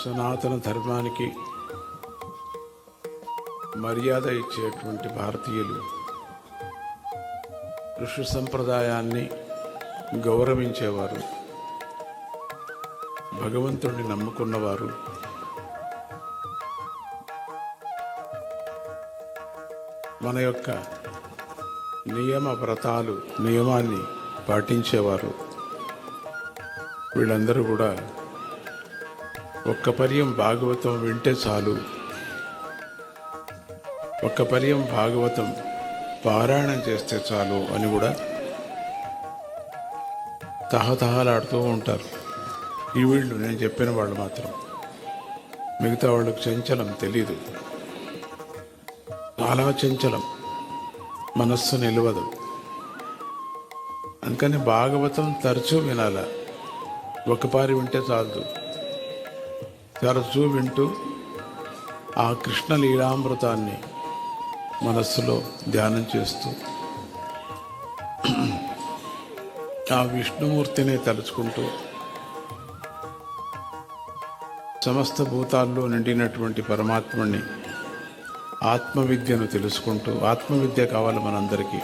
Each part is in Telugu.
సనాతన ధర్మానికి మర్యాద ఇచ్చేటువంటి భారతీయులు, ఋషి సంప్రదాయాన్ని గౌరవించేవారు, భగవంతుడిని నమ్ముకున్నవారు, మన యొక్క నియమాన్ని పాటించేవారు. వీళ్ళందరూ కూడా ఒక్క పర్యం భాగవతం వింటే చాలు, ఒక్క పర్యం భాగవతం పారాయణం చేస్తే చాలు అని కూడా తహతహలాడుతూ ఉంటారు. ఈ వీళ్ళు నేను చెప్పిన వాళ్ళు మాత్రం, మిగతా వాళ్ళకి చంచలం తెలీదు. చాలా చంచలం, మనస్సు నిలవదు. అందుకని భాగవతం తరచూ వినాల, ఒకపారి వింటే చాలదు. తరచూ వింటూ ఆ కృష్ణ లీలామృతాన్ని మనస్సులో ధ్యానం చేస్తూ ఆ విష్ణుమూర్తిని తలుచుకుంటూ సమస్త భూతాల్లో నిండినటువంటి పరమాత్మని, ఆత్మవిద్యను తెలుసుకుంటూ, ఆత్మవిద్య కావాలి మనందరికీ.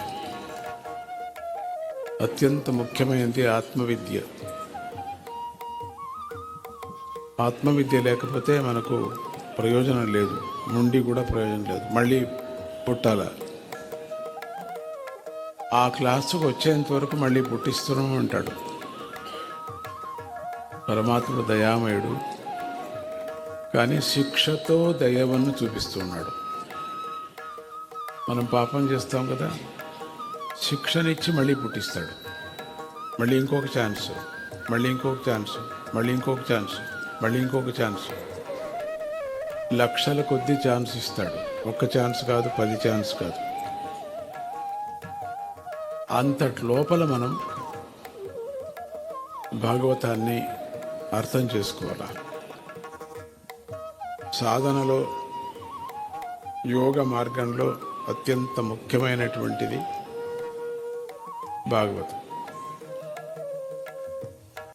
అత్యంత ముఖ్యమైనది ఆత్మవిద్య. ఆత్మవిద్య లేకపోతే మనకు ప్రయోజనం లేదు, నుండి కూడా ప్రయోజనం లేదు, మళ్ళీ పుట్టాల. ఆ క్లాసుకు వచ్చేంత వరకు మళ్ళీ పుట్టిస్తూనే ఉంటాడు. పరమాత్ముడు దయామయుడు, కానీ శిక్షతో దయవన్ను చూపిస్తున్నాడు. మనం పాపం చేస్తాం కదా, శిక్షనిచ్చి మళ్ళీ పుట్టిస్తాడు. మళ్ళీ ఇంకొక ఛాన్స్, మళ్ళీ ఇంకొక ఛాన్స్, మళ్ళీ ఇంకొక ఛాన్స్, మళ్ళీ ఇంకొక ఛాన్స్. లక్షల కొద్ది ఛాన్స్ ఇస్తాడు. ఒక్క ఛాన్స్ కాదు, 10 ఛాన్స్ కాదు. అంతటి లోపల మనం భాగవతాన్ని అర్థం చేసుకోవాలి. సాధనలో, యోగ మార్గంలో అత్యంత ముఖ్యమైనటువంటిది భాగవతం.